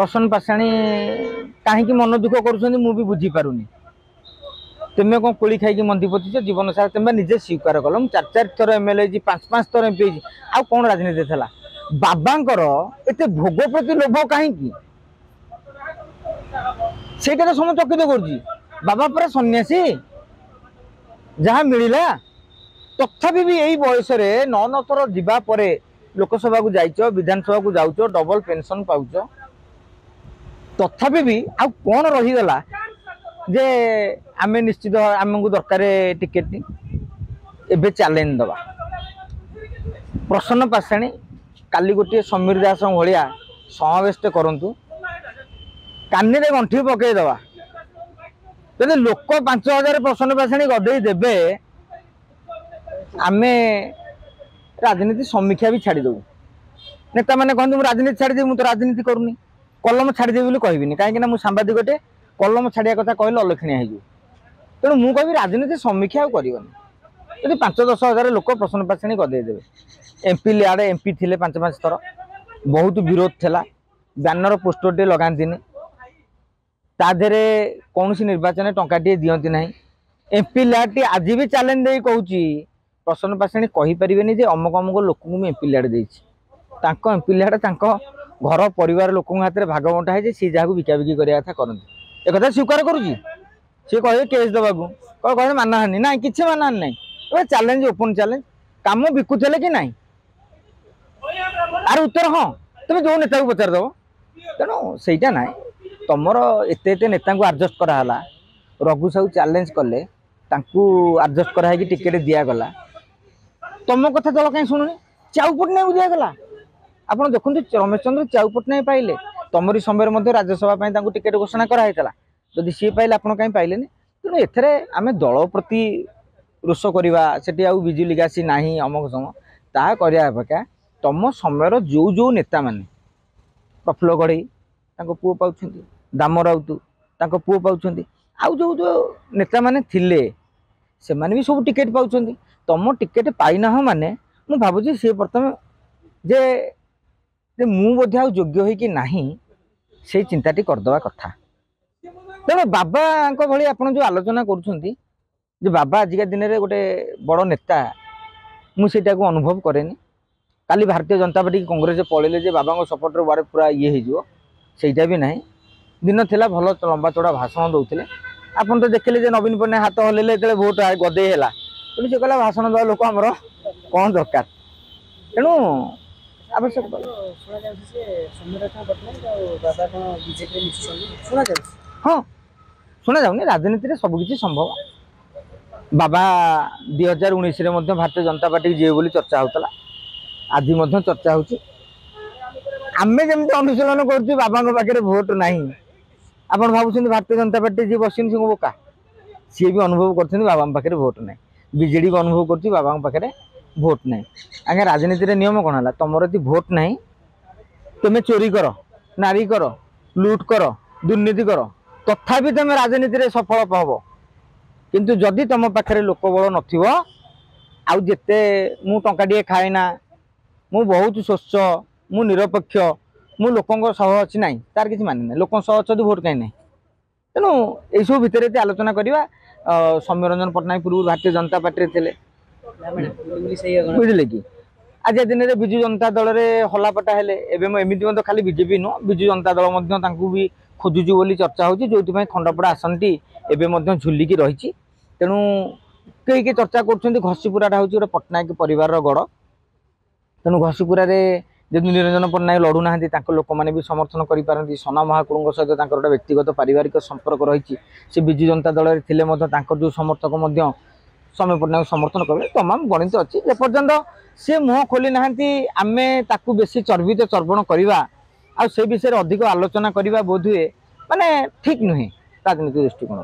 प्रसन्न पाषाणी कहीं मन दुख कर बुझी पारुनी तुम्हें कौन कोली खाई मंदी पचिच जीवन सारा तुम्हें निजे स्वीकार कल चार चार थर एमएलए पांच पांच थर एमपी आ कौन राजनीति था बाबांकर एत भोग प्रति लोभ कहीं से समय चकित कर बाबा पूरा सन्यासी जहाँ मिलला तथापि भी यही बयस नौ नौ थर जावापर लोकसभा को जाइच विधानसभा को जाऊच डबल पेंशन पाउच तथापि भी आ कौन रहीगला जे आमे निश्चित आमको दरकार टिकेट एबे चैलेंज दबा प्रसन्न पाषाणी काली गोटे समीर दास भाया समावेश करंतु कानी रे गंठी पकई दबा जब लोक 5000 प्रसन्न पाषाणी गदे देबे आमे राजनीति समीक्षा भी छाड़ी दबू नेता मैंने कहते मुझे राजनीति छाड़ी मुझे तो राजनीति करूनी कलम छाड़देवी बोली कहबिनी कहीं मुझे सांबादिकटे कलम छाड़िया कथा कहले अलक्षणीय हो तेणु मुझे कह राजनीति समीक्षा करनी यदि 5-10 हजार लोक प्रसन्न पाषाणी गदेदेवे एमपी लियाड़े एमपी थे 5-5 थर बहुत विरोध थिला बैनर पोस्टर टे लगानी ताधे कौन निर्वाचन टंकाटे दिंती ना एमपी लियाटी आज भी चैलेंज दे कहूँ प्रसन्न पाषाणी कहीपरेनि जे अमुक अमुक लोक को एमपी लियाड़ देती एमपी लियाड़ घर परिवार लोक हाथ में भाग बंटा है सी जहाँ बिकाबिकी करने कथा करती एक स्वीकार करुँची सी कहे केस देवाक कहे मानहानि ना कि मानहानि ना चैलेंज ओपन चैलेंज कम बिकुले कि ना आर उत्तर हाँ तुम जो नेता को पचारदेव तेणु सहीटा ना तुमर एत नेता को आडजस्ट कराला रघु साहू चैलेंज कले आडजस्ट कराई टिकेट दिगला तुम कथा दल कहीं शुणुनी चाऊ पट्टनायक को दिगला आप देखो रमेश चंद्र चाऊ पट्टनायक पाइले तुमरी समय राज्यसभा टिकेट घोषणा कराइला जदि सी पाइले आप कहीं पाइले तेणु एथरे आम दल प्रति रोष करवा से विजु लिगासी ना अमुक सम ता करने अपेक्षा तुम समय जो जो नेता मैंने प्रफुल्ल गढ़ई पुओ पाँच दाम राउत पुओ पाँच आउ जो जो नेता मैंने थिले से माने भी सब टिकेट पाँच तुम टिकेट पाइना माने मु भावुँ सी प्रथम जे मु बोधे आ योग्य हो कि नहीं से चिंताटी करदवा कथा तेणु बाबा भली आप जो आलोचना कर बाबा आजिका दिन में गोटे बड़ नेता मुझे अनुभव कैनि काली भारतीय जनता पार्टी कांग्रेस पलैले बाबा सपोर्ट बारे पूरा ये होटा भी ना दिन थिला भल लंबा चौड़ा भाषण दौले आपन तो देखिले जे नवीन पट्टनायक हाथ हल्ले जो भोट गदे है तेणु से कहला भाषण देवा लोक आमर कौन दरकार तेणु आवश्यक हाँ शुणा जाऊनी राजनीति में सबकि संभव बाबा 2019 भारतीय जनता पार्टी जी बोली चर्चा होता आज चर्चा होची आमे जमी अनुशीलन कर बाबा पाखे भोट ना आप भावुं भारतीय जनता पार्टी जी बस बोका सी भी अनुभव कर बाबा पाखे भोट ना बीजेडी भी अनुभव कर बाबा पाखे भोट ना आगे राजनीति रे नियम कौन है तुम यदि भोट ना तुम्हें चोरी कर नारी कर लुट कर दुर्नीति कर तथापि तुम राजनीति रे सफल पाव किंतु जदि तुम पाखे लोक बल नथिबो आउ जेते मु टंका टे खाएना मु बहुत स्वच्छ मु निरपेक्ष मु लोकों सह अच्छी ना तार किसी माने ना लोक सह अच्छी भोट कहीं ना तेणु यू भितर आलोचना करवा सौम्य रंजन पट्टनायक पूर्व भारतीय जनता पार्टी थे बुझे कि आज दिन में विजु जनता दल में हलापटा हेले एमती खाली बीजेपी नुह विजु जनता दल भी खोजुचु बोली चर्चा होची जो खंडपड़ा आसनटी एवं झुलिकी रही तेणु कई चर्चा कर घसीपुराटा हूँ गोटे पट्टनायक परिवार गड़ तेणु घसीपुरा जदि निरंजन पट्टनायक लड़ू ना लोक मैंने भी समर्थन करें सना महाकुड़ सहित गोटे व्यक्तिगत पारिवारिक संपर्क रही से विजु जनता दल में जो समर्थक सौम्य पट्टनायक समर्थन करें तमाम गणित अच्छी जेपर्यंत सी मुह खोली ना आम ताकू बेसी चर्बित चर्वण करवा आ से विषय अधिक आलोचना करवा बोध हुए माने ठीक नुहे राजनीति दृष्टिकोण।